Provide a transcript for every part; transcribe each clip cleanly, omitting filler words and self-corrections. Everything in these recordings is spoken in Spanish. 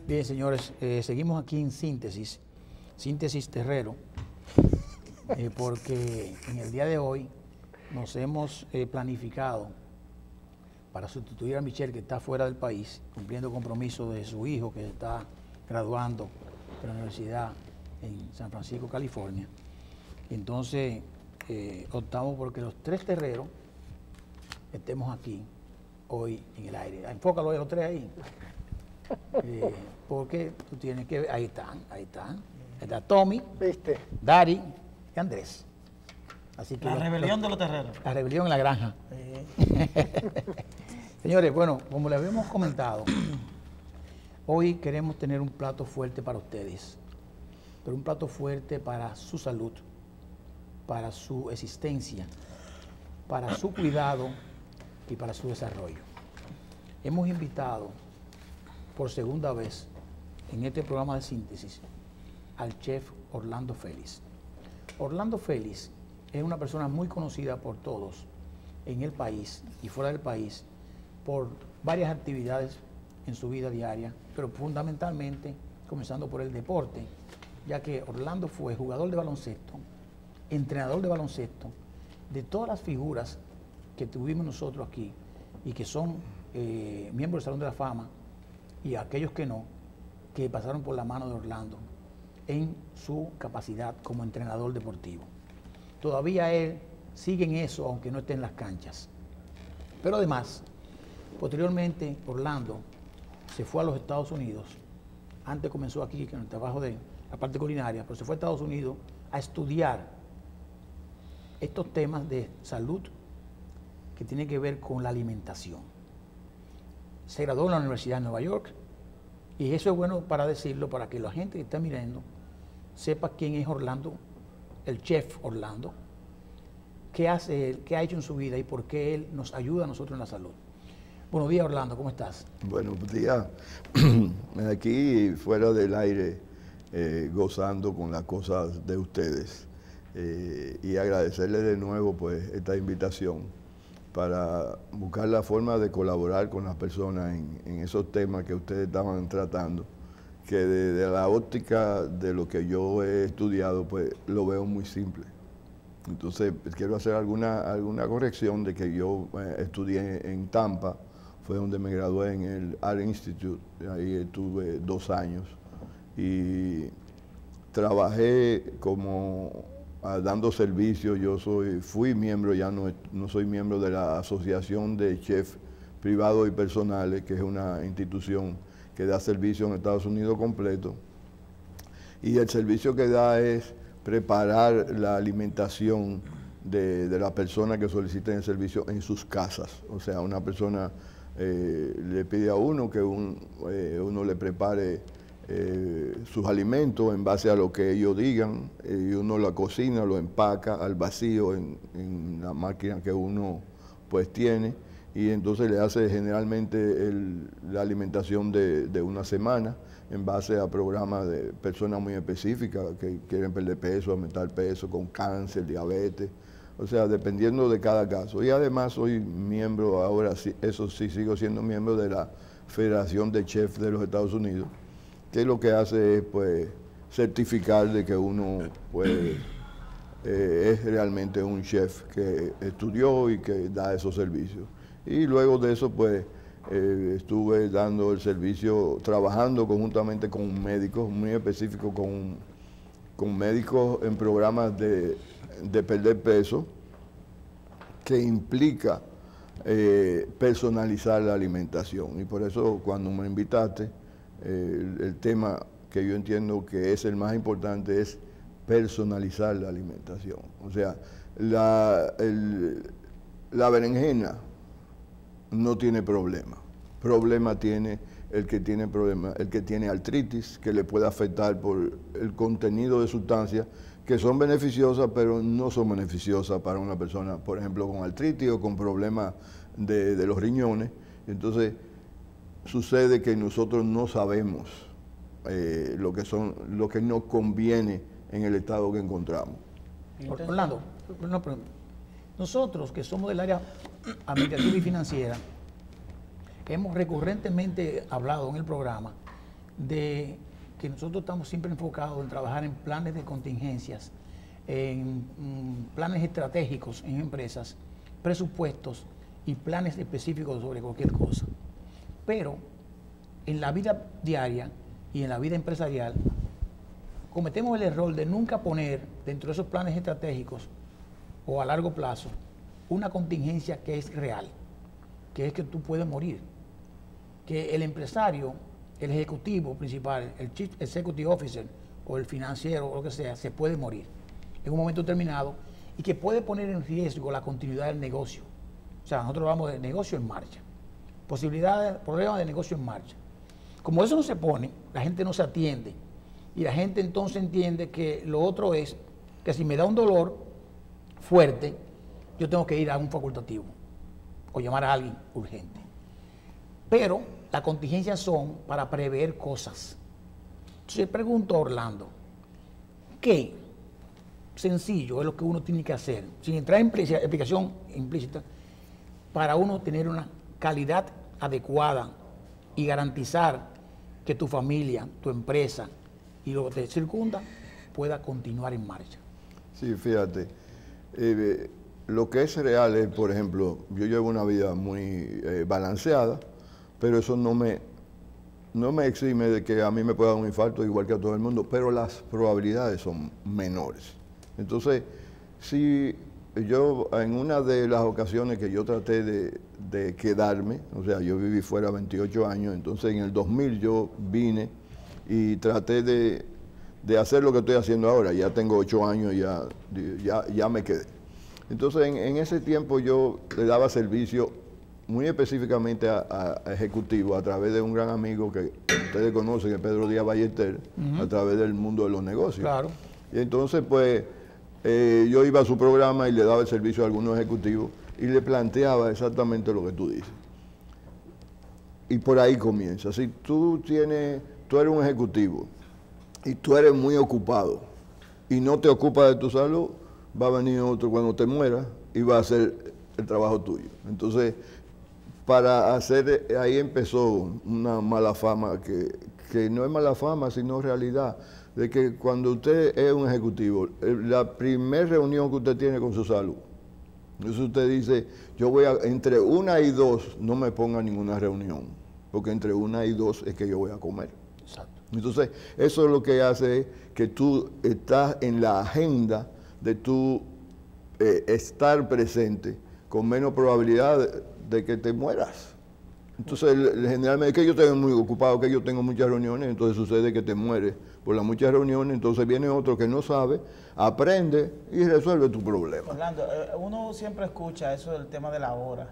Bien, señores, seguimos aquí en Síntesis Terrero, porque en el día de hoy nos hemos planificado para sustituir a Michelle, que está fuera del país, cumpliendo compromiso de su hijo, que está graduando de la universidad en San Francisco, California. Entonces, optamos porque los tres terreros estemos aquí hoy en el aire. Enfócalo a los tres ahí. Porque tú tienes que ver, ahí están. Está Tommy, ¿viste? Dari y Andrés. Así que la rebelión de los terreros. La rebelión en la granja. Señores, bueno, como les habíamos comentado, hoy queremos tener un plato fuerte para ustedes, pero un plato fuerte para su salud, para su existencia, para su cuidado y para su desarrollo. Hemos invitado por segunda vez en este programa de síntesis al chef Orlando Félix. Orlando Félix es una persona muy conocida por todos en el país y fuera del país por varias actividades en su vida diaria, pero fundamentalmente comenzando por el deporte, ya que Orlando fue jugador de baloncesto, entrenador de baloncesto, de todas las figuras que tuvimos nosotros aquí y que son miembros del Salón de la Fama, y aquellos que no, que pasaron por la mano de Orlando en su capacidad como entrenador deportivo. Todavía él sigue en eso, aunque no esté en las canchas. Pero además, posteriormente, Orlando se fue a los Estados Unidos. Antes comenzó aquí con el trabajo de la parte culinaria, pero se fue a Estados Unidos a estudiar estos temas de salud que tienen que ver con la alimentación. Se graduó en la Universidad de Nueva York, y eso es bueno para decirlo, para que la gente que está mirando sepa quién es Orlando, el chef Orlando, qué hace él, qué ha hecho en su vida y por qué él nos ayuda a nosotros en la salud. Buenos días, Orlando, ¿cómo estás? Buenos días. Aquí fuera del aire, gozando con las cosas de ustedes, y agradecerles de nuevo pues esta invitación para buscar la forma de colaborar con las personas en esos temas que ustedes estaban tratando, que desde la óptica de lo que yo he estudiado, pues lo veo muy simple. Entonces, quiero hacer alguna corrección de que yo estudié en Tampa, fue donde me gradué en el Art Institute, ahí estuve 2 años, y trabajé como dando servicios. Fui miembro, ya no soy miembro de la Asociación de Chefs Privados y Personales, que es una institución que da servicio en Estados Unidos completo. Y el servicio que da es preparar la alimentación de las personas que soliciten el servicio en sus casas. O sea, una persona le pide a uno que uno le prepare sus alimentos en base a lo que ellos digan, y uno lo cocina, lo empaca al vacío en la máquina que uno pues tiene, y entonces le hace generalmente la alimentación de una semana en base a programas de personas muy específicas que quieren perder peso, aumentar peso, con cáncer, diabetes, o sea, dependiendo de cada caso. Y además soy miembro, ahora sí, eso sí, sigo siendo miembro de la Federación de Chefs de los Estados Unidos, que lo que hace es pues certificar de que uno pues es realmente un chef que estudió y que da esos servicios. Y luego de eso pues estuve dando el servicio, trabajando conjuntamente con médicos, muy específicos con médicos en programas de perder peso, que implica personalizar la alimentación. Y por eso cuando me invitaste, el tema que yo entiendo que es el más importante es personalizar la alimentación. O sea, la berenjena no tiene problema. Problema tiene el que tiene artritis, que le puede afectar por el contenido de sustancias que son beneficiosas, pero no son beneficiosas para una persona, por ejemplo, con artritis o con problemas de los riñones. Entonces, sucede que nosotros no sabemos lo que nos conviene en el estado que encontramos. Orlando, nosotros que somos del área administrativa y financiera, hemos recurrentemente hablado en el programa de que nosotros estamos siempre enfocados en trabajar en planes de contingencias, en planes estratégicos en empresas, presupuestos y planes específicos sobre cualquier cosa. Pero en la vida diaria y en la vida empresarial cometemos el error de nunca poner dentro de esos planes estratégicos o a largo plazo una contingencia que es real, que es que tú puedes morir, que el empresario, el ejecutivo principal, el Chief Executive Officer o el financiero o lo que sea, se puede morir en un momento determinado y que puede poner en riesgo la continuidad del negocio. O sea, nosotros hablamos de negocio en marcha, posibilidades, problemas de negocio en marcha. Como eso no se pone, la gente no se atiende y la gente entonces entiende que lo otro es que si me da un dolor fuerte, yo tengo que ir a un facultativo o llamar a alguien urgente. Pero las contingencias son para prever cosas. Entonces pregunto a Orlando, ¿qué sencillo es lo que uno tiene que hacer, sin entrar en explicación implícita, para uno tener una calidad adecuada y garantizar que tu familia, tu empresa y lo que te circunda pueda continuar en marcha? Sí, fíjate, lo que es real es, por ejemplo, yo llevo una vida muy balanceada, pero eso no me exime de que a mí me pueda dar un infarto igual que a todo el mundo, pero las probabilidades son menores. Entonces, si yo en una de las ocasiones que yo traté de quedarme, o sea, yo viví fuera 28 años, entonces en el 2000 yo vine y traté de hacer lo que estoy haciendo ahora. Ya tengo 8 años y ya me quedé. Entonces, en ese tiempo yo le daba servicio muy específicamente a ejecutivos a través de un gran amigo que ustedes conocen, que es Pedro Díaz Ballester, a través del mundo de los negocios. Claro. Y entonces, pues, yo iba a su programa y le daba el servicio a algunos ejecutivos y le planteaba exactamente lo que tú dices. Y por ahí comienza. Si tú eres un ejecutivo y tú eres muy ocupado y no te ocupas de tu salud, va a venir otro cuando te mueras y va a hacer el trabajo tuyo. Entonces, ahí empezó una mala fama que no es mala fama, sino realidad, de que cuando usted es un ejecutivo, la primera reunión que usted tiene con su salud, entonces usted dice, entre 1 y 2 no me ponga ninguna reunión, porque entre 1 y 2 es que yo voy a comer. Exacto. Entonces, eso es lo que hace que tú estás en la agenda de tú estar presente con menos probabilidad de que te mueras. Entonces, generalmente es que yo estoy muy ocupado, que yo tengo muchas reuniones, entonces sucede que te mueres por las muchas reuniones, entonces viene otro que no sabe, aprende y resuelve tu problema. Orlando, uno siempre escucha eso del tema de la hora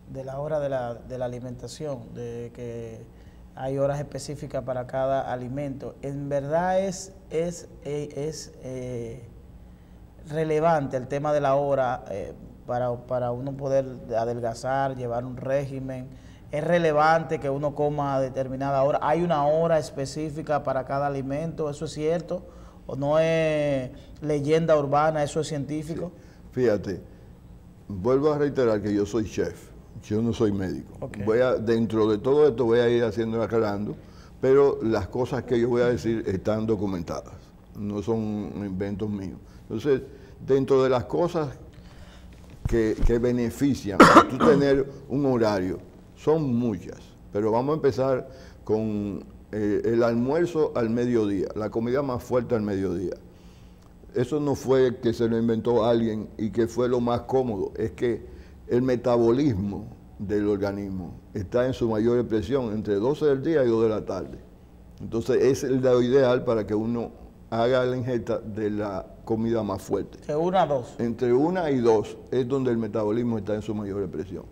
de la alimentación, de que hay horas específicas para cada alimento. En verdad es relevante el tema de la hora para uno poder adelgazar, llevar un régimen. Es relevante que uno coma a determinada hora. ¿Hay una hora específica para cada alimento? ¿Eso es cierto? ¿O no es leyenda urbana? ¿Eso es científico? Sí. Fíjate, vuelvo a reiterar que yo soy chef, yo no soy médico. Okay. Dentro de todo esto voy a ir haciendo aclarando, pero las cosas que yo voy a decir están documentadas, no son inventos míos. Entonces, dentro de las cosas que benefician a tú tener un horario, son muchas, pero vamos a empezar con el almuerzo al mediodía, la comida más fuerte al mediodía. Eso no fue que se lo inventó alguien y que fue lo más cómodo, es que el metabolismo del organismo está en su mayor expresión entre 12 del día y 2 de la tarde. Entonces es lo ideal para que uno haga la ingesta de la comida más fuerte. ¿De 1 a 2? Entre 1 y 2 es donde el metabolismo está en su mayor expresión.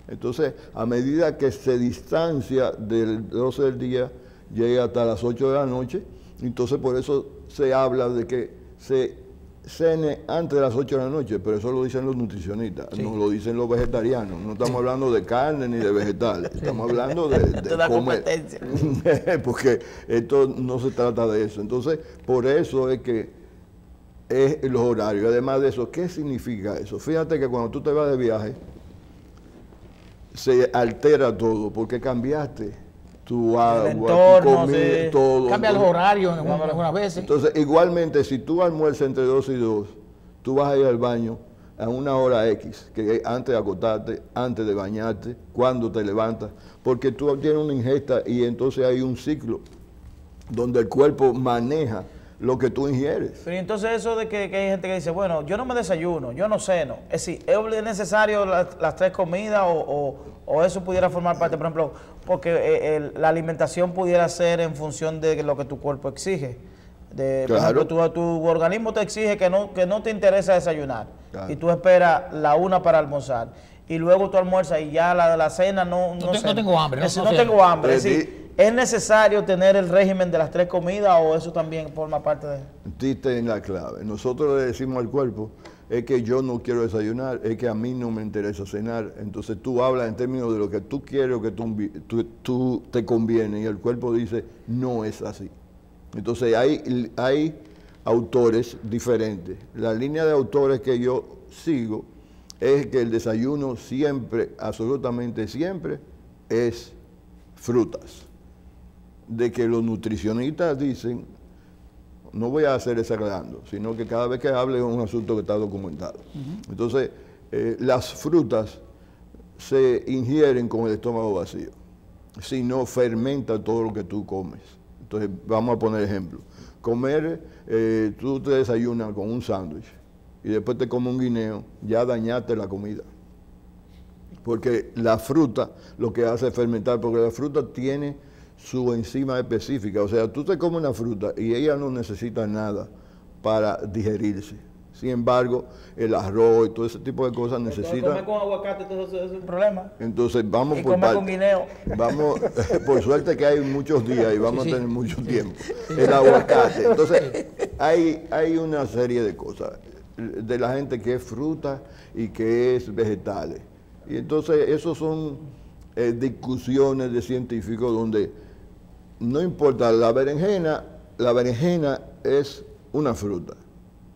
Entonces, a medida que se distancia del 12 del día, llega hasta las 8 de la noche, entonces por eso se habla de que se cene antes de las 8 de la noche, pero eso lo dicen los nutricionistas, sí. No lo dicen los vegetarianos. No estamos hablando de carne ni de vegetales, estamos hablando de comer. Competencia. Porque esto no se trata de eso. Entonces, por eso es que es los horarios. Además de eso, ¿qué significa eso? Fíjate que cuando tú te vas de viaje, se altera todo, porque cambiaste tu agua, entorno, tu comida, sí. todo. Cambia los Entonces, horarios algunas veces. entonces, igualmente, si tú almuerzas entre 2 y 2, tú vas a ir al baño a una hora X, que es antes de acostarte, antes de bañarte, cuando te levantas, porque tú tienes una ingesta y entonces hay un ciclo donde el cuerpo maneja lo que tú ingieres. Pero entonces eso de que hay gente que dice, bueno, yo no me desayuno, yo no ceno. Es decir, ¿es necesario las 3 comidas o eso pudiera formar parte, por ejemplo, porque la alimentación pudiera ser en función de lo que tu cuerpo exige? Por ejemplo, tu organismo te exige que no te interesa desayunar y tú esperas la 1 para almorzar y luego tú almuerzas y ya la cena no tengo hambre. No tengo hambre. Es decir, ¿es necesario tener el régimen de las 3 comidas o eso también forma parte de...? Diste en la clave. Nosotros le decimos al cuerpo, es que yo no quiero desayunar, es que a mí no me interesa cenar. Entonces tú hablas en términos de lo que tú quieres o que tú te conviene y el cuerpo dice, no es así. Entonces hay autores diferentes. La línea de autores que yo sigo es que el desayuno siempre, absolutamente siempre, es frutas. De que los nutricionistas dicen, no voy a hacer exagerando, sino que cada vez que hable es un asunto que está documentado. Entonces, las frutas se ingieren con el estómago vacío, si no fermenta todo lo que tú comes. Entonces, vamos a poner ejemplo. Tú te desayunas con un sándwich y después te comes un guineo, ya dañaste la comida. Porque la fruta lo que hace es fermentar, porque la fruta tiene su enzima específica. O sea, tú te comes una fruta y ella no necesita nada para digerirse. Sin embargo, el arroz y todo ese tipo de cosas necesitan... Comer con aguacate, entonces es un problema. Entonces, vamos y por comer parte. Con guineo. Vamos, por suerte que hay muchos días y vamos a tener mucho tiempo. El aguacate. Entonces, hay una serie de cosas de la gente que es fruta y que es vegetales. Y entonces, esos son discusiones de científicos donde no importa, la berenjena es una fruta,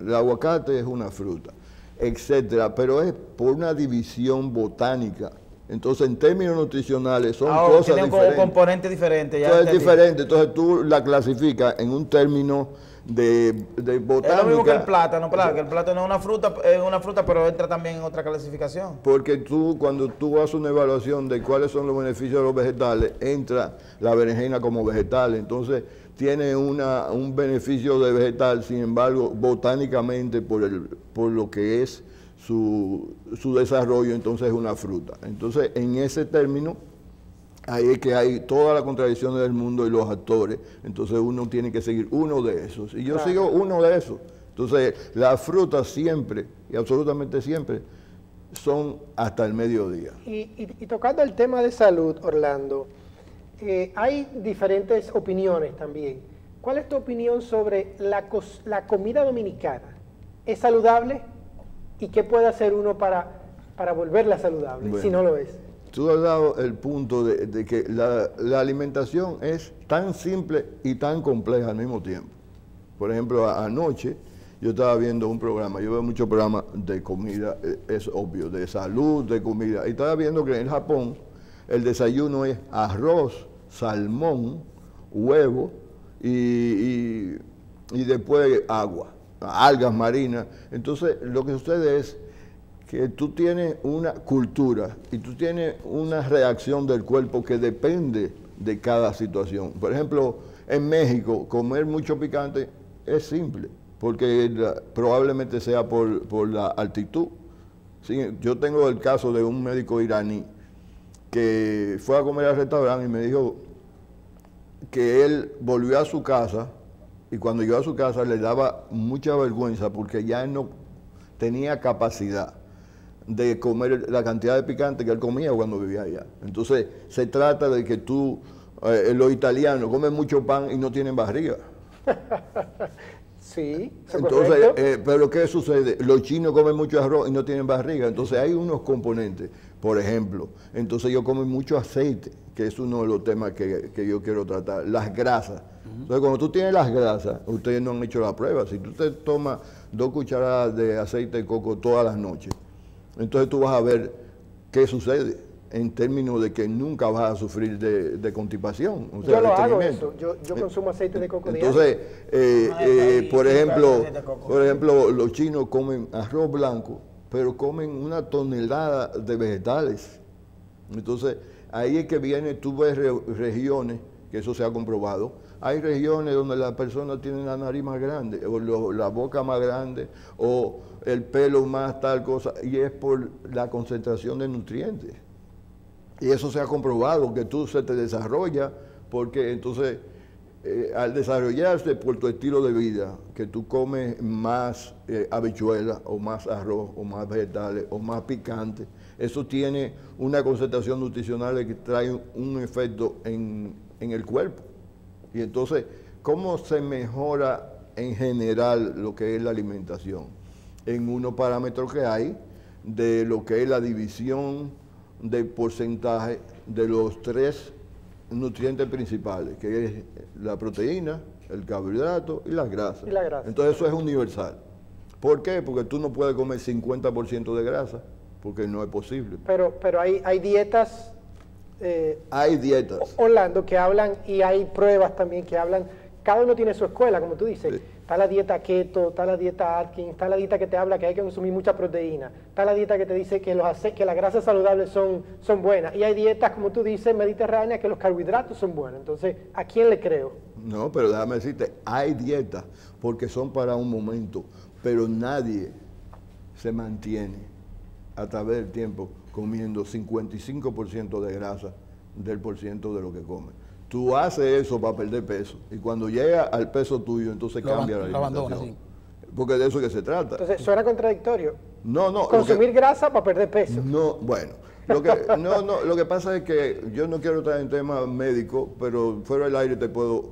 el aguacate es una fruta, etcétera, pero es por una división botánica. Entonces, en términos nutricionales, son cosas tienen diferentes. Como componentes diferentes. Ya es diferente, entonces tú la clasificas en un término de botánica. Es lo mismo que el plátano, claro, que el plátano es una fruta, pero entra también en otra clasificación. Porque cuando tú haces una evaluación de cuáles son los beneficios de los vegetales, entra la berenjena como vegetal, entonces tiene un beneficio de vegetal, sin embargo, botánicamente por lo que es su desarrollo, entonces es una fruta. Entonces, en ese término, ahí es que hay todas las contradicciones del mundo y los actores, entonces uno tiene que seguir uno de esos. Y yo sigo uno de esos. Entonces, las frutas siempre, y absolutamente siempre, son hasta el mediodía. Y tocando el tema de salud, Orlando, hay diferentes opiniones también. ¿Cuál es tu opinión sobre la comida dominicana? ¿Es saludable? ¿Y qué puede hacer uno para volverla saludable, si no lo es? Tú has dado el punto de que la alimentación es tan simple y tan compleja al mismo tiempo. Por ejemplo, anoche yo estaba viendo un programa, yo veo muchos programas de comida, es obvio, de salud, de comida, y estaba viendo que en Japón el desayuno es arroz, salmón, huevo y después agua, algas marinas. Entonces, lo que sucede es que tú tienes una cultura y tú tienes una reacción del cuerpo que depende de cada situación. Por ejemplo, en México, comer mucho picante es simple, porque probablemente sea por la altitud. Sí, yo tengo el caso de un médico iraní que fue a comer al restaurante y me dijo que él volvió a su casa y cuando llegó a su casa le daba mucha vergüenza porque ya no tenía capacidad de comer la cantidad de picante que él comía cuando vivía allá. Entonces, se trata de que los italianos comen mucho pan y no tienen barriga. Sí, entonces, pero ¿qué sucede? Los chinos comen mucho arroz y no tienen barriga. Entonces, hay unos componentes. Por ejemplo, entonces yo como mucho aceite, que es uno de los temas que yo quiero tratar. Las grasas. Entonces, cuando tú tienes las grasas, ustedes no han hecho la prueba. Si tú te tomas 2 cucharadas de aceite de coco todas las noches, entonces tú vas a ver qué sucede. en términos de que nunca vas a sufrir de constipación. O sea, Yo lo hago estreñimiento. eso, yo consumo aceite de coco diario. Entonces, por ejemplo, los chinos comen arroz blanco, pero comen una tonelada de vegetales. Entonces, ahí es que viene, tú ves regiones, que eso se ha comprobado, hay regiones donde las personas tienen la nariz más grande, o la boca más grande, o el pelo más tal cosa, y es por la concentración de nutrientes. Y eso se ha comprobado, que tú se te desarrolla, porque entonces, al desarrollarse por tu estilo de vida, que tú comes más habichuelas, o más arroz, o más vegetales, o más picante, eso tiene una concentración nutricional que trae un efecto en el cuerpo. Y entonces, ¿cómo se mejora en general lo que es la alimentación? En unos parámetros que hay de lo que es la división del porcentaje de los 3 nutrientes principales, que es la proteína, el carbohidrato y las grasas. Entonces eso es universal. ¿Por qué? Porque tú no puedes comer 50% de grasa, porque no es posible. Pero hay dietas... hay dietas. Orlando, que hablan, y hay pruebas también que hablan, cada uno tiene su escuela, como tú dices. Sí. Está la dieta keto, está la dieta Atkins, está la dieta que te habla que hay que consumir mucha proteína, está la dieta que te dice que las grasas saludables son buenas, y hay dietas, como tú dices, mediterráneas, que los carbohidratos son buenos. Entonces, ¿a quién le creo? No, pero déjame decirte, hay dietas porque son para un momento, pero nadie se mantiene a través del tiempo comiendo 55% de grasa del porciento de lo que come. Tú haces eso para perder peso, y cuando llega al peso tuyo, entonces cambia la alimentación. Abandona, sí. Porque de eso es que se trata. Entonces, ¿suena contradictorio? No. Consumir grasa para perder peso. No, bueno. Lo que pasa es que yo no quiero estar en temas médicos, pero fuera del aire te puedo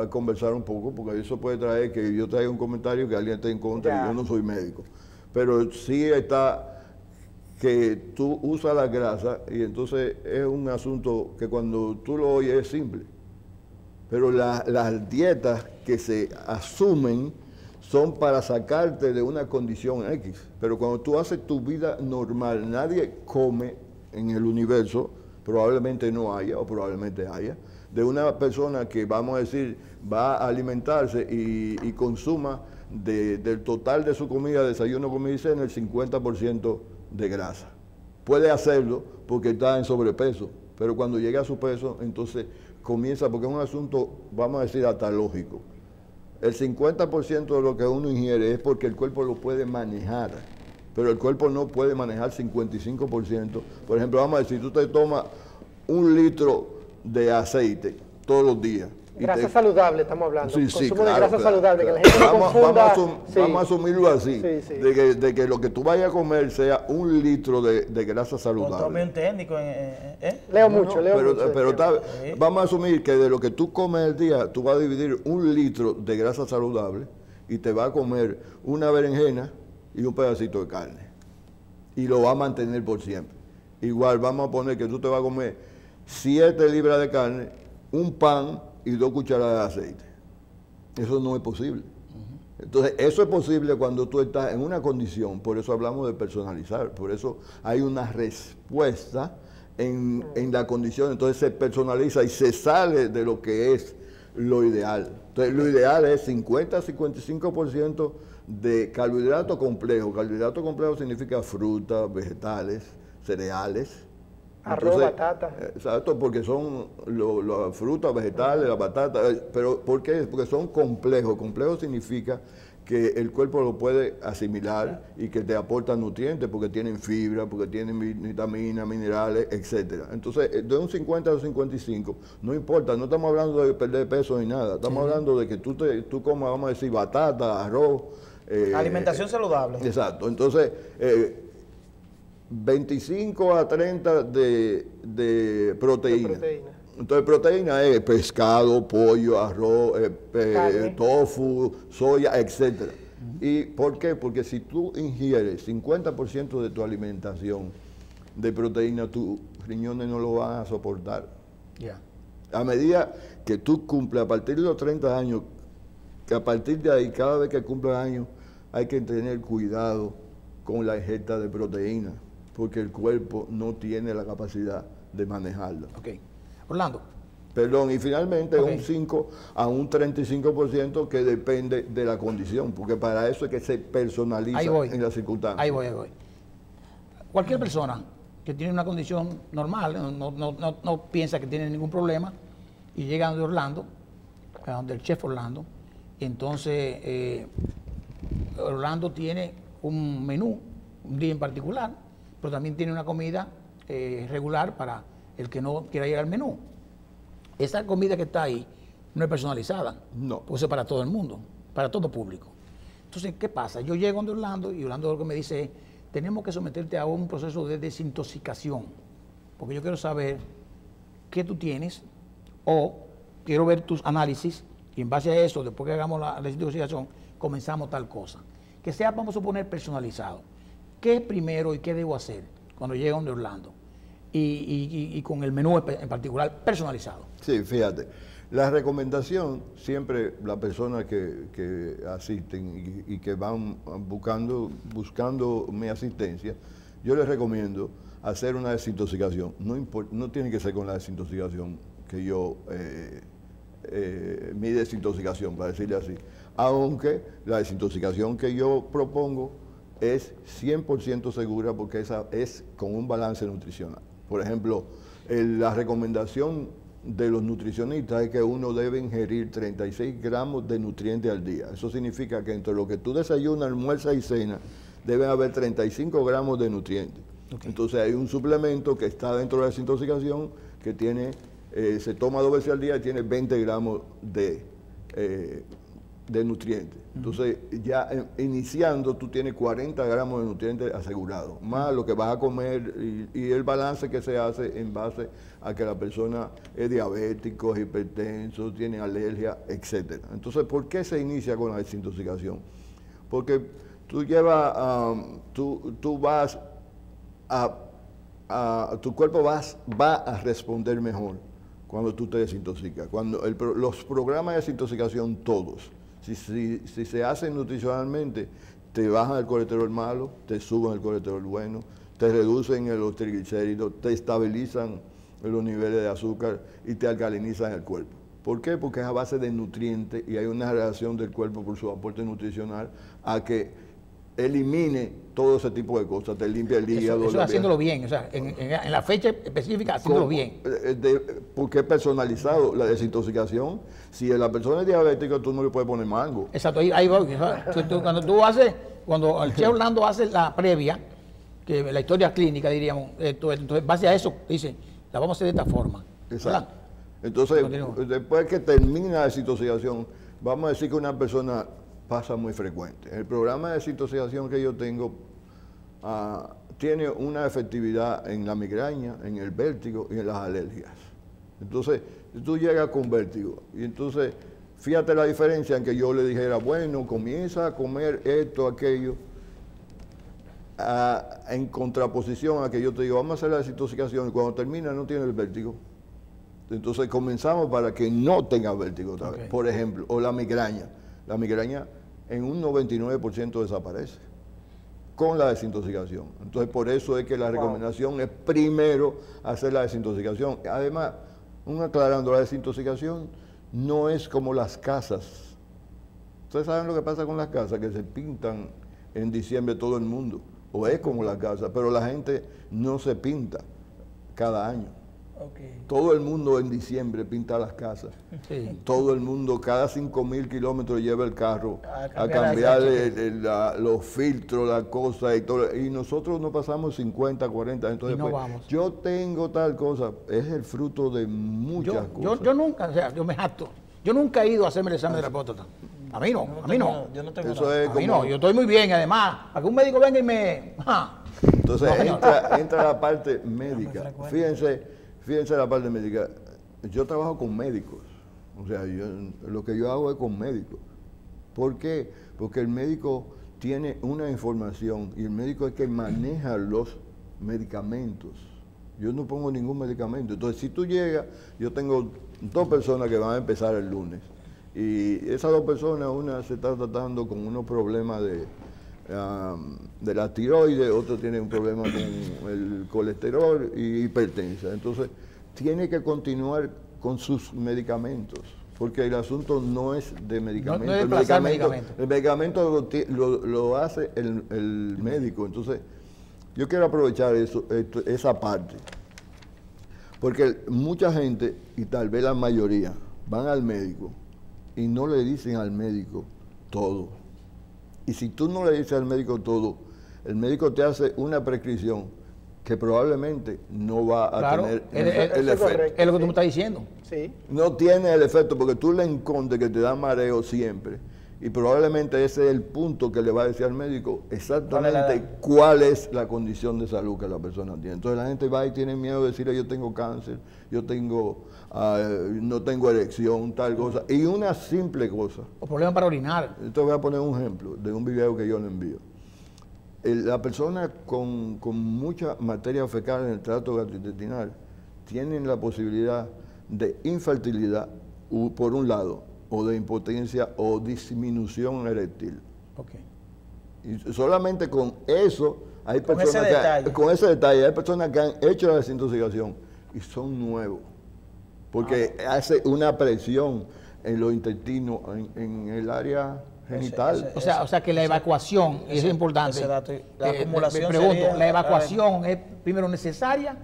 conversar un poco, porque eso puede traer que yo traiga un comentario que alguien esté en contra, y yo no soy médico. Pero sí está que tú usas la grasa, y entonces es un asunto que cuando tú lo oyes es simple. Pero las dietas que se asumen son para sacarte de una condición X. Pero cuando tú haces tu vida normal, nadie come en el universo, probablemente no haya o probablemente haya, de una persona que, vamos a decir, va a alimentarse y consuma del total de su comida, desayuno, comida y cena, el 50% de grasa. Puede hacerlo porque está en sobrepeso, pero cuando llega a su peso, entonces comienza, porque es un asunto, vamos a decir, hasta lógico. El 50% de lo que uno ingiere es porque el cuerpo lo puede manejar, pero el cuerpo no puede manejar 55%. Por ejemplo, vamos a decir, tú te tomas 1 litro de aceite todos los días. Grasa saludable, estamos hablando. Sí, consumo de grasa saludable, que la gente no confunda. Vamos a asumirlo así, de que lo que tú vayas a comer sea 1 litro de grasa saludable. Tome un técnico. Leo mucho. Pero vamos a asumir que de lo que tú comes el día, tú vas a dividir 1 litro de grasa saludable y te vas a comer una berenjena y un pedacito de carne. Y lo vas a mantener por siempre. Igual vamos a poner que tú te vas a comer 7 libras de carne, un pan y 2 cucharadas de aceite. Eso no es posible. Entonces, eso es posible cuando tú estás en una condición, por eso hablamos de personalizar, por eso hay una respuesta en la condición, entonces se personaliza y se sale de lo que es lo ideal. Entonces, lo ideal es 50-55% de carbohidrato complejo. Carbohidrato complejo significa frutas, vegetales, cereales, arroz, batata. Exacto, porque son las frutas, vegetales, la batata. Pero ¿por qué? Porque son complejos. Complejo significa que el cuerpo lo puede asimilar y que te aporta nutrientes porque tienen fibra, porque tienen vitaminas, minerales, etcétera. Entonces, de un 50 a 55, no importa, no estamos hablando de perder peso ni nada. Estamos hablando de que tú comas, vamos a decir, batata, arroz. Alimentación saludable. Exacto. Entonces, 25 a 30 de proteína. Entonces, proteína es pescado, pollo, arroz, tofu, soya, etc. ¿Y por qué? Porque si tú ingieres 50% de tu alimentación de proteína, tus riñones no lo van a soportar. A medida que tú cumples, a partir de los 30 años, que a partir de ahí, cada vez que cumples años, hay que tener cuidado con la ingesta de proteína. porque el cuerpo no tiene la capacidad de manejarlo. Ok. Orlando. Perdón, y finalmente Ok. un 5 a un 35% que depende de la condición, porque para eso es que se personaliza Ahí voy. en las circunstancias. Ahí voy. Cualquier persona que tiene una condición normal, no piensa que tiene ningún problema, y llega donde Orlando, a donde el chef Orlando, y entonces Orlando tiene un menú, un día en particular, pero también tiene una comida regular para el que no quiera ir al menú. Esa comida que está ahí no es personalizada, No. porque eso es para todo el mundo, para todo público. Entonces, ¿qué pasa? Yo llego donde Orlando y Orlando lo que me dice es, tenemos que someterte a un proceso de desintoxicación, porque yo quiero saber qué tú tienes o quiero ver tus análisis y en base a eso, después que hagamos la desintoxicación, comenzamos tal cosa. Que sea, vamos a suponer, personalizado. ¿Qué es primero y qué debo hacer cuando llego donde Orlando? Y con el menú en particular personalizado. Sí, fíjate. La recomendación, siempre las personas que asisten y que van buscando mi asistencia, yo les recomiendo hacer una desintoxicación. No tiene que ser con la desintoxicación que yo, mi desintoxicación, para decirle así. Aunque la desintoxicación que yo propongo es 100% segura porque esa es con un balance nutricional. Por ejemplo, la recomendación de los nutricionistas es que uno debe ingerir 36 gramos de nutrientes al día. Eso significa que entre lo que tú desayunas, almuerzas y cenas, debe haber 35 gramos de nutrientes. Okay. Entonces hay un suplemento que está dentro de la desintoxicación que tiene, se toma 2 veces al día y tiene 20 gramos de nutrientes. Entonces, ya iniciando, tú tienes 40 gramos de nutrientes asegurados, más lo que vas a comer y el balance que se hace en base a que la persona es diabético, es hipertenso, tiene alergia, etc. Entonces, ¿por qué se inicia con la desintoxicación? Porque tú llevas, tú vas tu cuerpo va a responder mejor cuando tú te desintoxicas. Cuando los programas de desintoxicación todos, si se hacen nutricionalmente, te bajan el colesterol malo, te suben el colesterol bueno, te reducen los triglicéridos, te estabilizan los niveles de azúcar y te alcalinizan el cuerpo. ¿Por qué? Porque es a base de nutrientes y hay una reacción del cuerpo por su aporte nutricional a que elimine todo ese tipo de cosas, te limpia el hígado. Eso haciéndolo bien, o sea, en la fecha específica haciéndolo bien. Porque es personalizado la desintoxicación. Si la persona es diabética, tú no le puedes poner mango. Exacto, ahí voy. Cuando el chef Orlando hace la previa, que la historia clínica diríamos, entonces base a eso dice, la vamos a hacer de esta forma. Exacto. ¿Verdad? Entonces, después que termina la desintoxicación, vamos a decir que una persona pasa muy frecuente. El programa de desintoxicación que yo tengo tiene una efectividad en la migraña, en el vértigo y en las alergias. Entonces, tú llegas con vértigo y entonces, fíjate la diferencia en que yo le dijera, bueno, comienza a comer esto, aquello, en contraposición a que yo te digo, vamos a hacer la desintoxicación y cuando termina no tiene el vértigo. Entonces comenzamos para que no tenga vértigo otra vez. Por ejemplo, o la migraña. La migraña en un 99% desaparece con la desintoxicación. Entonces, por eso es que la recomendación es primero hacer la desintoxicación. Además, aclarando, la desintoxicación no es como las casas. Ustedes saben lo que pasa con las casas, que se pintan en diciembre todo el mundo, o es como las casas, pero la gente no se pinta cada año. Okay. Todo el mundo en diciembre pinta las casas. Sí. Todo el mundo, cada 5.000 kilómetros lleva el carro a cambiarle los filtros, la cosa y todo. Y nosotros no pasamos 50, 40. Entonces, no vamos. Yo tengo tal cosa. Es el fruto de muchas cosas. Yo nunca, o sea, yo me jacto. Yo nunca he ido a hacerme el examen de la próstata. A mí no, a mí no. Yo no tengo eso nada. Es a mí no, yo estoy muy bien, además, para que un médico venga y me... Entonces entra la parte médica. Fíjense la parte médica. Yo trabajo con médicos. O sea, lo que yo hago es con médicos. ¿Por qué? Porque el médico tiene una información y el médico es que maneja los medicamentos. Yo no pongo ningún medicamento. Entonces, si tú llegas, yo tengo 2 personas que van a empezar el lunes. Y esas 2 personas, una se está tratando con unos problemas de la tiroides, otros tienen un problema con el colesterol y hipertensa. Entonces, tiene que continuar con sus medicamentos, porque el asunto no es de medicamento. No es el medicamento lo hace el médico. Entonces, yo quiero aprovechar esa parte, porque mucha gente, y tal vez la mayoría, van al médico y no le dicen al médico todo. Y si tú no le dices al médico todo, el médico te hace una prescripción que probablemente no va a tener el efecto. Es lo que tú me estás diciendo. Sí. No tiene el efecto porque tú le encontres que te da mareo siempre. Y probablemente ese es el punto que le va a decir al médico exactamente cuál es la condición de salud que la persona tiene. Entonces la gente va y tiene miedo de decirle yo tengo cáncer, yo tengo no tengo erección, tal cosa. Y una simple cosa. O problemas para orinar. Te voy a poner un ejemplo de un video que yo le envío. La persona con mucha materia fecal en el tracto gastrointestinal tienen la posibilidad de infertilidad, por un lado, o de impotencia o disminución eréctil. Okay. Y solamente con eso, hay personas con ese detalle hay personas que han hecho la desintoxicación y son nuevos, porque hace una presión en los intestinos, en el área genital. O sea que la evacuación es importante. Ese dato, la acumulación pregunto, sería, la evacuación es primero necesaria,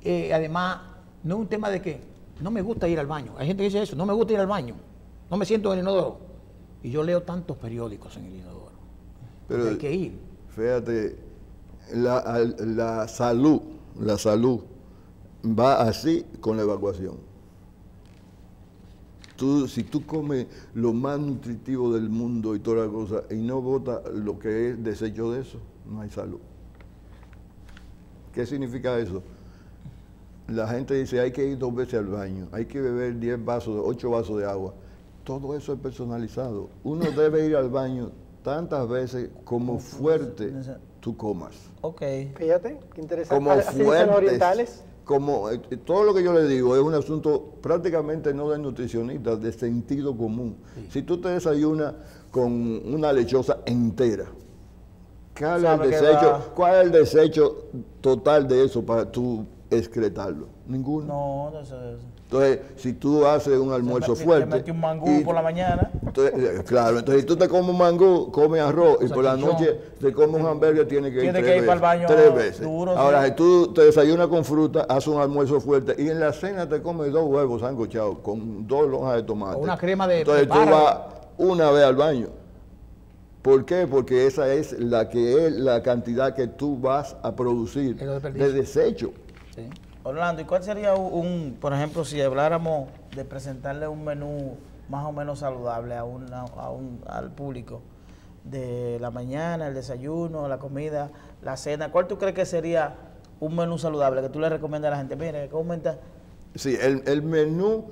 además no es un tema de que no me gusta ir al baño. Hay gente que dice eso, no me gusta ir al baño, no me siento en el inodoro. Y yo leo tantos periódicos en el inodoro. Pero hay que ir. Fíjate, la salud va así con la evacuación. Si tú comes lo más nutritivo del mundo y toda la cosa y no botas lo que es desecho de eso, no hay salud. ¿Qué significa eso? La gente dice hay que ir 2 veces al baño, hay que beber 8 vasos de agua. Todo eso es personalizado. Uno debe ir al baño tantas veces como fuerte tú comas. Ok. Fíjate, qué interesante. Como Así dicen los orientales. Como todo lo que yo le digo es un asunto prácticamente no de nutricionista, de sentido común. Sí. Si tú te desayunas con una lechosa entera, ¿cuál es el desecho total de eso para tú excretarlo? Ninguno. No sé eso. Entonces, si tú haces un almuerzo fuerte... Te metes un mangú por la mañana. Entonces, claro, entonces si tú te comes un mangú, comes arroz y por la noche te comes un hamburger, tienes que ir 3 para el baño 3 veces. Duro, ahora, sí. si tú te desayunas con fruta, haces un almuerzo fuerte y en la cena te comes 2 huevos sancochados con 2 lonjas de tomate. Una crema de entonces tú vas una vez al baño. ¿Por qué? Porque esa es la cantidad que tú vas a producir de desecho. Sí. Orlando, ¿y cuál sería por ejemplo, si habláramos de presentarle un menú más o menos saludable al público? De la mañana, el desayuno, la comida, la cena. ¿Cuál tú crees que sería un menú saludable que tú le recomiendas a la gente? Mire, comenta. Sí, el menú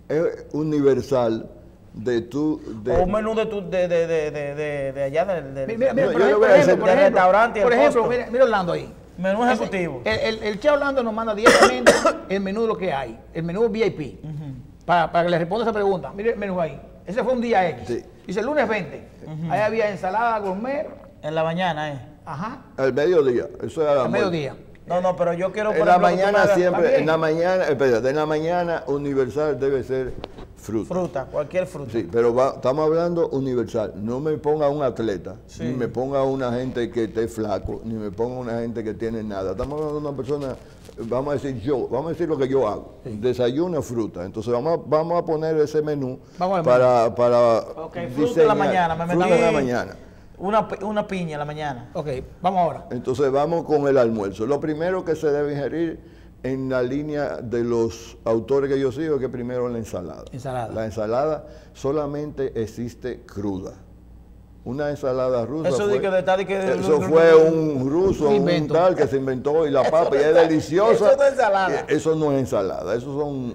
es universal o un menú de allá del restaurante. Por ejemplo, mira Orlando ahí. Menú ejecutivo. El Che Orlando nos manda directamente el menú de lo que hay, el menú VIP. Para que le responda esa pregunta. Mire el menú ahí. Ese fue un día X. Sí. Dice el lunes 20. Ahí había ensalada gourmet. En la mañana, Ajá. Al mediodía. Eso era al mediodía. No, pero yo quiero... En la mañana siempre, en la mañana universal debe ser fruta. Fruta, cualquier fruta. Sí, pero estamos hablando universal. No me ponga un atleta, ni me ponga una gente que esté flaco, ni me ponga una gente que tiene nada. Estamos hablando de una persona, vamos a decir lo que yo hago. Sí. Desayuno, fruta. Entonces vamos a poner ese menú para fruta en la mañana. Fruta en la mañana. Una piña en la mañana. Ok, vamos ahora. Entonces vamos con el almuerzo. Lo primero que se debe ingerir en la línea de los autores que yo sigo es que primero la ensalada. La ensalada solamente existe cruda. Una ensalada rusa eso fue un ruso, un tal que se inventó y la papa y es deliciosa. Eso no es ensalada. Eso no es ensalada. Eso son,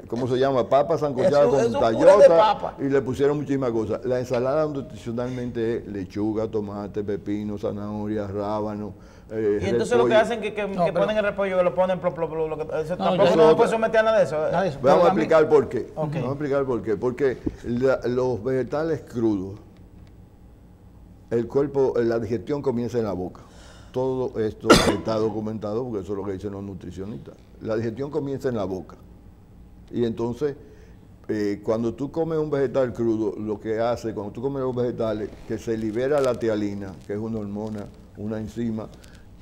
¿cómo se llama? Papas sancochadas con tallota y le pusieron muchísimas cosas. La ensalada nutricionalmente es lechuga, tomate, pepino, zanahoria, rábano. Y entonces repollo. Lo que hacen que ponen el repollo, que lo ponen, tampoco no puede someter a nada de eso. Vamos a explicar por qué. Okay. Vamos a explicar por qué. Porque los vegetales crudos el cuerpo, la digestión comienza en la boca. Todo esto está documentado porque eso es lo que dicen los nutricionistas. La digestión comienza en la boca. Y entonces, cuando tú comes un vegetal crudo, lo que hace, cuando tú comes los vegetales, que se libera la tialina, que es una hormona, una enzima,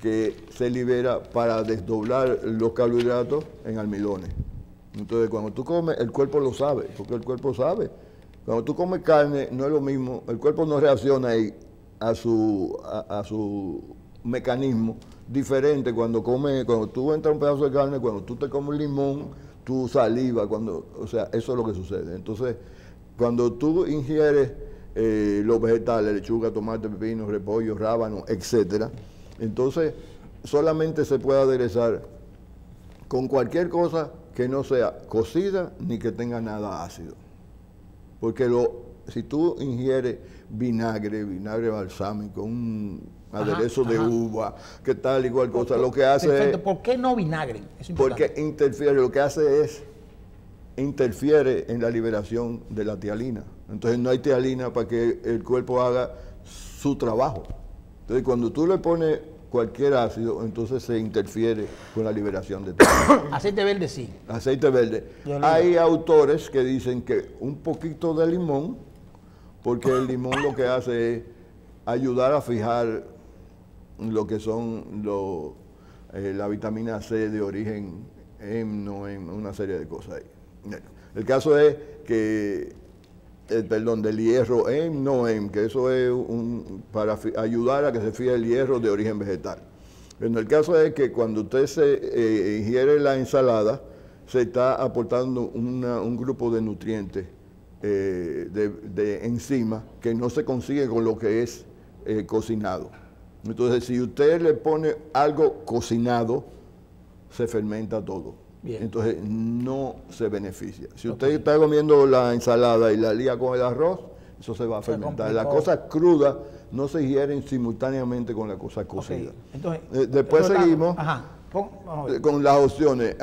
que se libera para desdoblar los carbohidratos en almidones. Entonces, cuando tú comes, el cuerpo lo sabe, porque el cuerpo sabe. Cuando tú comes carne, no es lo mismo, el cuerpo no reacciona ahí a su mecanismo diferente cuando tú entras un pedazo de carne, cuando tú te comes un limón, tú saliva, o sea, eso es lo que sucede. Entonces, cuando tú ingieres los vegetales, lechuga, tomate, pepino, repollo, rábano, etcétera, entonces solamente se puede aderezar con cualquier cosa que no sea cocida ni que tenga nada ácido. Porque si tú ingieres vinagre balsámico, un aderezo de uva, que tal igual cosa, lo que hace perfecto. ¿Por qué no vinagre? Es porque lo que hace es interfiere en la liberación de la tialina. Entonces no hay tialina para que el cuerpo haga su trabajo. Entonces cuando tú le pones cualquier ácido, entonces se interfiere con la liberación de tialina. Aceite verde sí. Aceite verde. Hay autores que dicen que un poquito de limón, porque el limón lo que hace es ayudar a fijar lo que son la vitamina C de origen hemno, una serie de cosas ahí. El caso es que, del hierro que eso es para ayudar a que se fije el hierro de origen vegetal. Pero el caso es que cuando usted se ingiere la ensalada, se está aportando un grupo de nutrientes, de enzimas, que no se consigue con lo que es cocinado. Entonces, si usted le pone algo cocinado, se fermenta todo. Bien. Entonces, no se beneficia. Si usted está comiendo la ensalada y la lía con el arroz, eso se va a fermentar. Las cosas crudas no se ingieren simultáneamente con las cosas cocidas. Entonces, después seguimos con las opciones.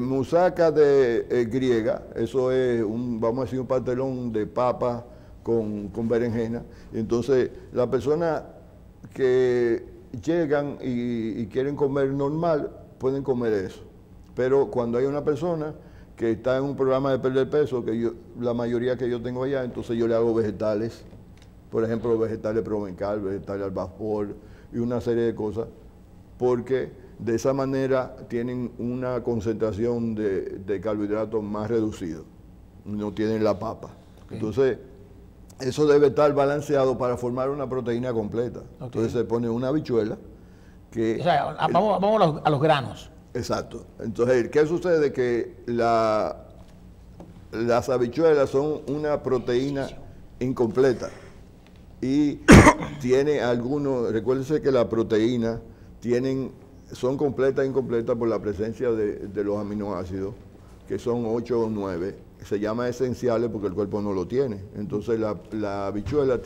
Musaca griega, eso es vamos a decir, un pastelón de papa con berenjena. Entonces, las personas que llegan y quieren comer normal, pueden comer eso. Pero cuando hay una persona que está en un programa de perder peso, la mayoría que yo tengo allá, entonces yo le hago vegetales, por ejemplo, vegetales provencal, vegetales al vapor y una serie de cosas, porque de esa manera tienen una concentración de carbohidratos más reducido, no tienen la papa. Okay. Entonces, eso debe estar balanceado para formar una proteína completa. Okay. Entonces se pone una habichuela que... O sea, vamos a los granos. Exacto. Entonces, ¿qué sucede? Que las habichuelas son una proteína incompleta y tiene algunos, recuérdense que las proteínas son completas e incompletas por la presencia de los aminoácidos, que son 8 o 9. Se llama esenciales porque el cuerpo no lo tiene. Entonces la habichuela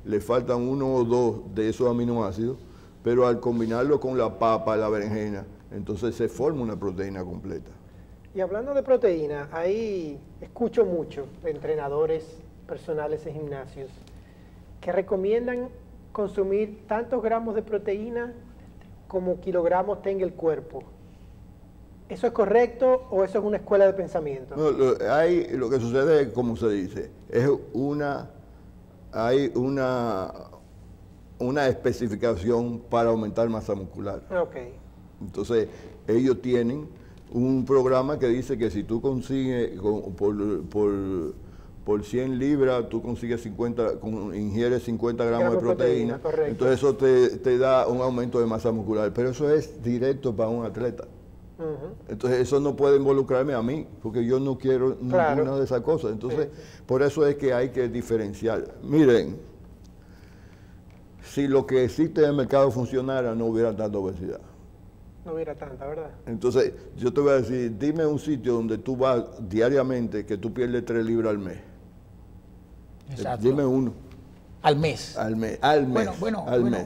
le faltan 1 o 2 de esos aminoácidos, pero al combinarlo con la papa, la berenjena, entonces se forma una proteína completa. Y hablando de proteína, ahí escucho mucho de entrenadores personales en gimnasios que recomiendan consumir tantos gramos de proteína como kilogramos tenga el cuerpo. ¿Eso es correcto o eso es una escuela de pensamiento? No, lo que sucede es, como se dice, hay una especificación para aumentar masa muscular. Okay. Entonces, ellos tienen un programa que dice que si tú consigues por 100 libras, tú consigues ingieres 50 gramos de proteína, entonces eso te da un aumento de masa muscular, pero eso es directo para un atleta. Entonces eso no puede involucrarme a mí, porque yo no quiero ninguna de esas cosas. Entonces, por eso es que hay que diferenciar. Miren, si lo que existe en el mercado funcionara, no hubiera tanta obesidad. No hubiera tanta, ¿verdad? Entonces, yo te voy a decir, dime un sitio donde tú vas diariamente que tú pierdes 3 libras al mes. Exacto. Dime uno. Al mes. Al mes.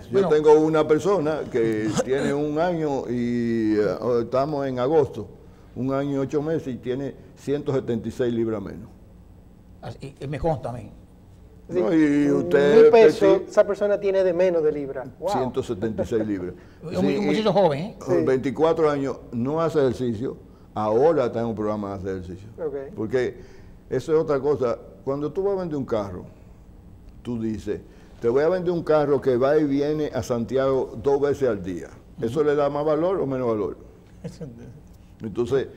Yo tengo una persona que tiene 1 año y estamos en agosto, 1 año y 8 meses y tiene 176 libras menos. Y me consta a mí. Sí. No, y usted 1000 pesos, petit, esa persona tiene de menos de libra. Wow. 176 libras. Un muchacho joven, ¿eh? Sí. 24 años, no hace ejercicio, ahora está en un programa de hacer ejercicio. Ok. Porque eso es otra cosa. Cuando tú vas a vender un carro, tú dices, te voy a vender un carro que va y viene a Santiago 2 veces al día. ¿Eso le da más valor o menos valor? Entonces,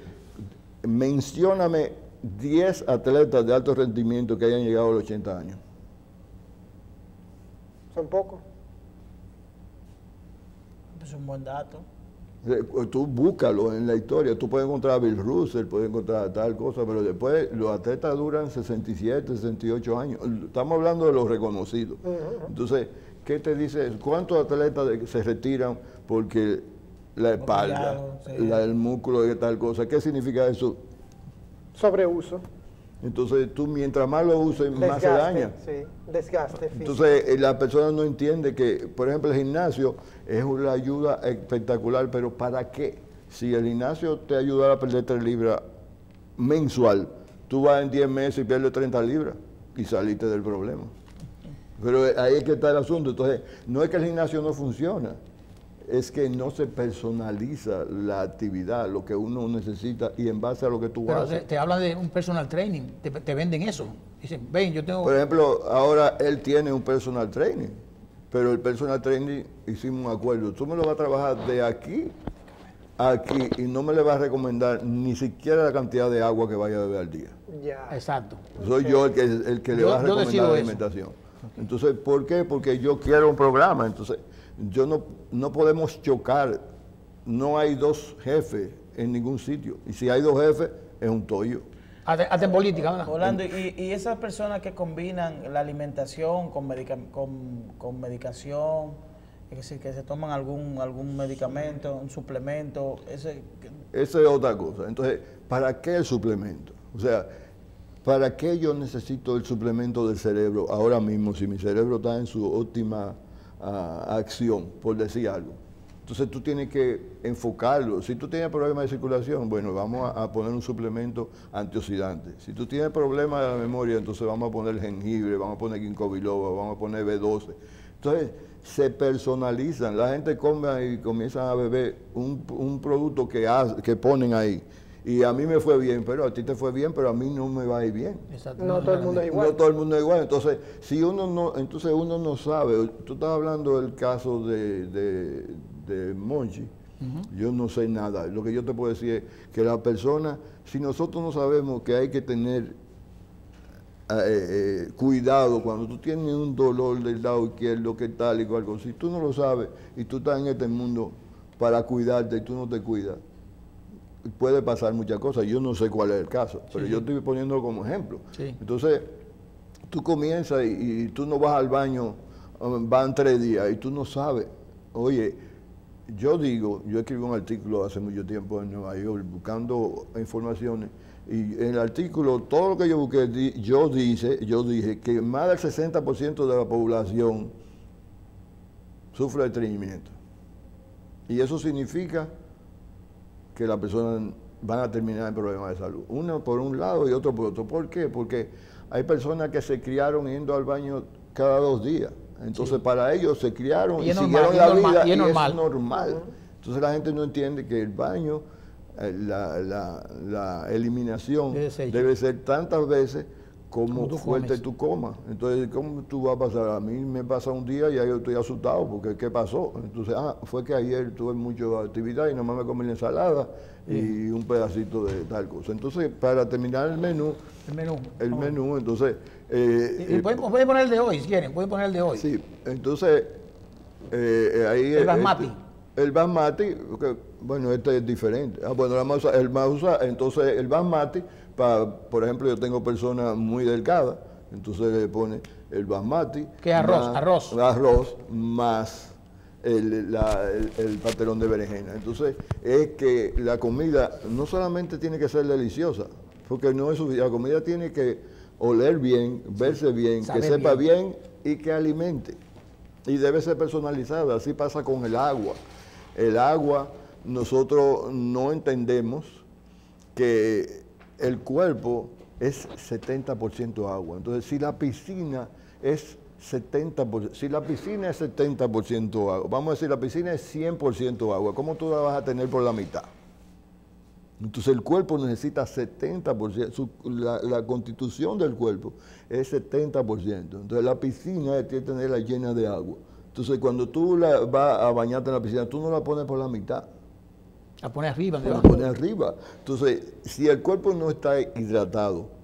mencióname 10 atletas de alto rendimiento que hayan llegado a los 80 años. Son pocos. Es un buen dato. Tú búscalo en la historia, tú puedes encontrar a Bill Russell, puedes encontrar tal cosa, pero después los atletas duran 67, 68 años. Estamos hablando de los reconocidos. Entonces, ¿qué te dice? ¿Cuántos atletas se retiran porque la espalda, Sí. el músculo y tal cosa? ¿Qué significa eso? Sobreuso. Entonces, tú mientras más lo uses, más se daña. Sí, desgaste físico. Entonces, la persona no entiende que, por ejemplo, el gimnasio es una ayuda espectacular, pero ¿para qué? Si el gimnasio te ayuda a perder 3 libras mensual, tú vas en 10 meses y pierdes 30 libras y saliste del problema. Pero ahí es que está el asunto. Entonces, no es que el gimnasio no funciona, es que no se personaliza la actividad, lo que uno necesita y en base a lo que tú Pero haces. te hablan de un personal training, te venden eso. Dicen, ven, yo tengo... Por ejemplo, ahora él tiene un personal training, pero el personal training hicimos un acuerdo. Tú me lo vas a trabajar de aquí a aquí y no me le vas a recomendar ni siquiera la cantidad de agua que vaya a beber al día. Ya. Exacto. Soy yo el que le Yo- va a yo recomendar decido la eso. alimentación. Entonces, ¿por qué? Porque yo quiero un programa. Entonces, no podemos chocar. No hay 2 jefes en ningún sitio. Y si hay 2 jefes, es un tollo. Hasta en política, ¿verdad? Orlando, y esas personas que combinan la alimentación con medicación, es decir, que se toman algún medicamento, un suplemento, Esa es otra cosa. Entonces, ¿para qué el suplemento? O sea, ¿para qué yo necesito el suplemento del cerebro ahora mismo si mi cerebro está en su óptima acción, por decir algo? Entonces tú tienes que enfocarlo. Si tú tienes problemas de circulación, bueno, vamos a poner un suplemento antioxidante. Si tú tienes problemas de la memoria, entonces vamos a poner jengibre, vamos a poner ginkgo biloba, vamos a poner B12. Entonces se personalizan. La gente come y comienzan a beber un producto que ponen ahí. Y a mí me fue bien, pero a ti te fue bien, pero a mí no me va a ir bien. Exacto. No todo el mundo es igual. No todo el mundo es igual. Entonces, si uno no sabe, tú estás hablando del caso de Monchi, yo no sé nada. Lo que yo te puedo decir es que la persona, si nosotros no sabemos que hay que tener cuidado cuando tú tienes un dolor del lado izquierdo, que tal y cual cosa, si tú no lo sabes y tú estás en este mundo para cuidarte y tú no te cuidas, puede pasar muchas cosas. Yo no sé cuál es el caso, pero yo estoy poniéndolo como ejemplo. Sí. Entonces, tú comienzas y tú no vas al baño, van 3 días y tú no sabes. Oye, yo escribí un artículo hace mucho tiempo en Nueva York buscando informaciones y en el artículo, todo lo que yo busqué, yo dije que más del 60% de la población sufre de estreñimiento. Y eso significa que las personas van a terminar en problemas de salud. Uno por un lado y otro por otro. ¿Por qué? Porque hay personas que se criaron yendo al baño cada 2 días. Entonces para ellos se criaron Y y es siguieron normal, la y es normal, vida y es normal. es normal. Entonces la gente no entiende que el baño, la eliminación De desecho. debe ser tantas veces como Como tú fuerte comes. tú comas. Entonces, ¿cómo tú vas a pasar? A mí me pasa un día y ya yo estoy asustado porque ¿qué pasó? Entonces, fue que ayer tuve mucha actividad y nomás me comí la ensalada y un pedacito de tal cosa. Entonces, para terminar el menú, El menú. entonces... Y pueden poner el de hoy, si quieren, pueden poner el de hoy. Sí, entonces, ahí... El basmati. El basmati, bueno, este es diferente. Bueno, el mausa, entonces el basmati, por ejemplo, yo tengo personas muy delgadas, entonces le pone el basmati. ¿Qué es arroz? Arroz más el pastelón de berenjena. Entonces, es que la comida no solamente tiene que ser deliciosa, porque no es suficiente. La comida tiene que oler bien, verse bien, que Saber sepa bien y que alimente. Y debe ser personalizada. Así pasa con el agua. El agua, nosotros no entendemos que el cuerpo es 70% agua. Entonces, si la piscina es 70%. Si la piscina es 70% agua, vamos a decir la piscina es 100% agua, ¿cómo tú la vas a tener por la mitad? Entonces el cuerpo necesita 70%, la constitución del cuerpo es 70%. Entonces la piscina tiene que tenerla llena de agua. Entonces cuando tú vas a bañarte en la piscina, tú no la pones por la mitad. La pones arriba. La pones arriba. Entonces, si el cuerpo no está hidratado,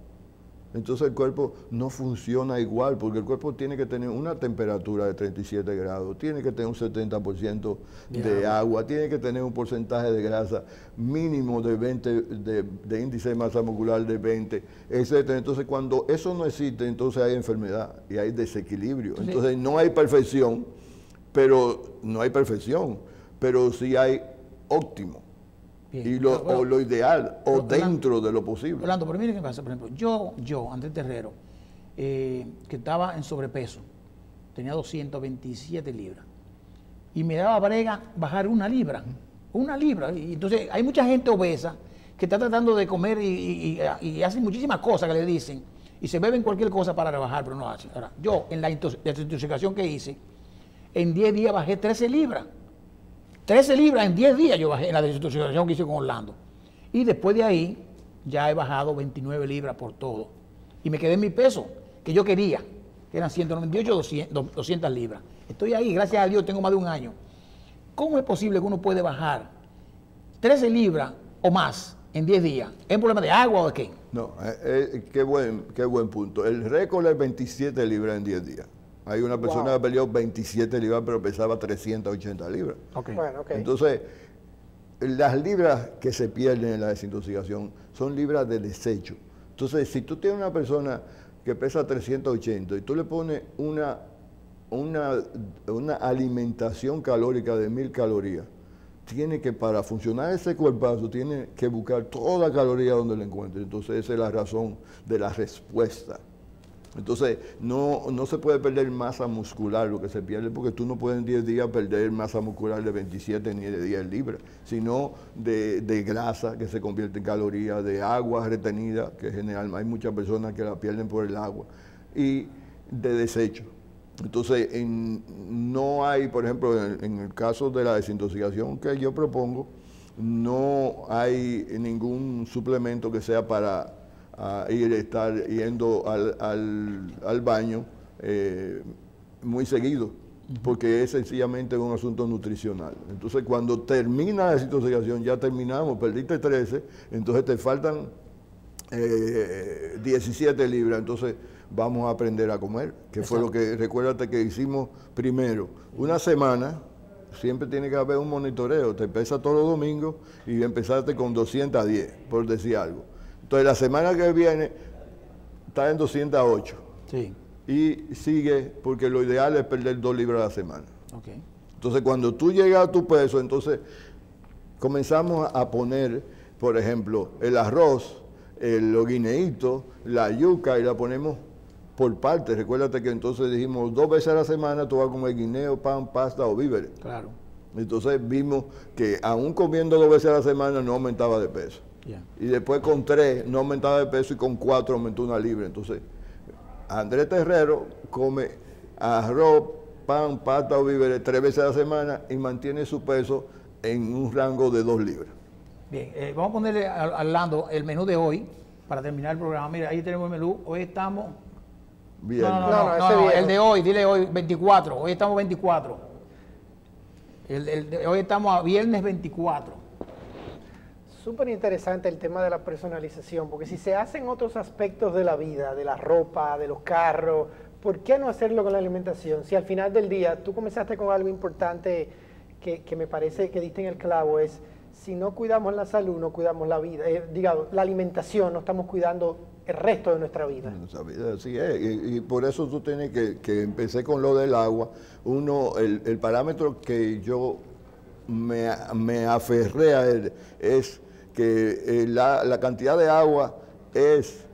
entonces el cuerpo no funciona igual, porque el cuerpo tiene que tener una temperatura de 37 grados, tiene que tener un 70% de agua, tiene que tener un porcentaje de grasa mínimo de 20, de índice de masa muscular de 20, etc. Entonces cuando eso no existe, entonces hay enfermedad y hay desequilibrio. Entonces no hay perfección, pero sí hay óptimo. Bien. O lo ideal, o dentro de lo posible. Orlando, pero miren qué pasa, por ejemplo, yo, Andrés Terrero, que estaba en sobrepeso, tenía 227 libras, y me daba brega bajar una libra, y entonces hay mucha gente obesa que está tratando de comer y hacen muchísimas cosas que le dicen, y se beben cualquier cosa para rebajar, pero no hacen. Ahora, yo, en la desintoxicación que hice, en 10 días bajé 13 libras. 13 libras en 10 días yo bajé en la desintoxicación que hice con Orlando. Y después de ahí ya he bajado 29 libras por todo. Y me quedé en mi peso, que yo quería, que eran 198, 200 libras. Estoy ahí, gracias a Dios, tengo más de un año. ¿Cómo es posible que uno puede bajar 13 libras o más en 10 días? ¿Es un problema de agua o de qué? No, qué buen punto. El récord es 27 libras en 10 días. Hay una persona que peleó 27 libras, pero pesaba 380 libras. Okay. Bueno, okay. Entonces, las libras que se pierden en la desintoxicación son libras de desecho. Entonces, si tú tienes una persona que pesa 380 y tú le pones una alimentación calórica de 1000 calorías, tiene que, para funcionar ese cuerpazo, tiene que buscar toda caloría donde la encuentre. Entonces, esa es la razón de la respuesta. Entonces, no se puede perder masa muscular, lo que se pierde, porque tú no puedes en 10 días perder masa muscular de 27 ni de 10 libras, sino de grasa que se convierte en calorías, de agua retenida, que generalmente hay muchas personas que la pierden por el agua, y de desecho. Entonces, no hay, por ejemplo, en el caso de la desintoxicación que yo propongo, no hay ningún suplemento que sea para estar yendo al baño muy seguido, porque es sencillamente un asunto nutricional. Entonces, cuando termina la desintoxicación, ya terminamos, perdiste 13, entonces te faltan 17 libras, entonces vamos a aprender a comer, que fue lo que, recuérdate que hicimos primero, una semana. Siempre tiene que haber un monitoreo, te pesa todos los domingos y empezaste con 210, por decir algo. Entonces la semana que viene está en 208. Sí. Y sigue, porque lo ideal es perder 2 libras a la semana. Okay. Entonces cuando tú llegas a tu peso, entonces comenzamos a poner, por ejemplo, el arroz, los guineitos, la yuca, y la ponemos por partes. Recuérdate que entonces dijimos 2 veces a la semana tú vas a comer guineo, pan, pasta o víveres. Claro. Entonces vimos que aún comiendo 2 veces a la semana no aumentaba de peso. Yeah. Y después con 3 no aumentaba de peso y con 4 aumentó 1 libra. Entonces, Andrés Terrero come arroz, pan, pasta o víveres 3 veces a la semana y mantiene su peso en un rango de 2 libras. Bien, vamos a ponerle a Orlando el menú de hoy para terminar el programa. Mira, ahí tenemos el menú. Hoy estamos... Bien. No, el de hoy, dile hoy 24. Hoy estamos 24. Hoy estamos a viernes 24. Súper interesante el tema de la personalización, porque si se hacen otros aspectos de la vida, de la ropa, de los carros, ¿por qué no hacerlo con la alimentación? Si al final del día tú comenzaste con algo importante que me parece que diste en el clavo, es si no cuidamos la salud, no cuidamos la vida, digamos, la alimentación, no estamos cuidando el resto de nuestra vida. Nuestra vida, así es, y por eso tú tienes que empecé con lo del agua. El parámetro que yo me aferré a él es que la cantidad de agua es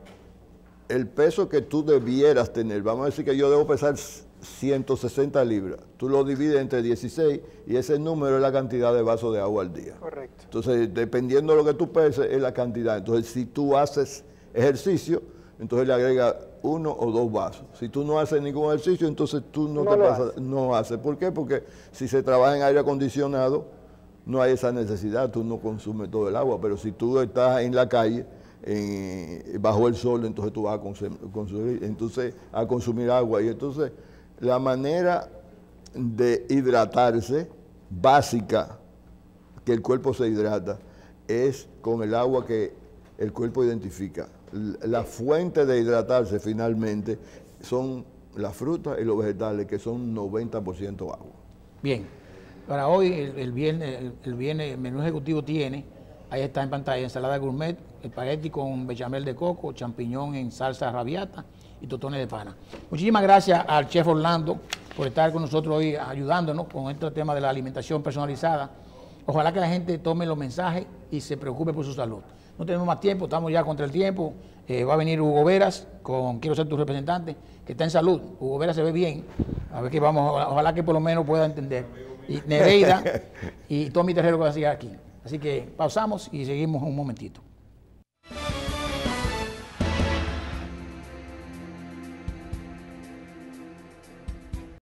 el peso que tú debieras tener. Vamos a decir que yo debo pesar 160 libras. Tú lo divides entre 16 y ese número es la cantidad de vasos de agua al día. Correcto. Entonces, dependiendo de lo que tú peses, es la cantidad. Entonces, si tú haces ejercicio, entonces le agrega 1 o 2 vasos. Si tú no haces ningún ejercicio, entonces tú no haces. ¿Por qué? Porque si se trabaja en aire acondicionado, no hay esa necesidad, tú no consumes todo el agua, pero si tú estás en la calle, bajo el sol, entonces tú vas a consumir agua. Y entonces la manera de hidratarse básica, que el cuerpo se hidrata, es con el agua que el cuerpo identifica. La fuente de hidratarse finalmente son las frutas y los vegetales, que son 90% agua. Bien, para hoy el viernes el menú ejecutivo tiene, ahí está en pantalla, ensalada gourmet, espagueti con bechamel de coco, champiñón en salsa rabiata y tostones de pana. Muchísimas gracias al chef Orlando por estar con nosotros hoy ayudándonos con este tema de la alimentación personalizada. Ojalá que la gente tome los mensajes y se preocupe por su salud. No tenemos más tiempo, estamos ya contra el tiempo. Va a venir Hugo Veras, quiero ser tu representante, que está en salud. Hugo Veras se ve bien. A ver que ojalá que por lo menos pueda entender. Y Nereida y Tommy Terrero que va a seguir aquí. Así que pausamos y seguimos un momentito.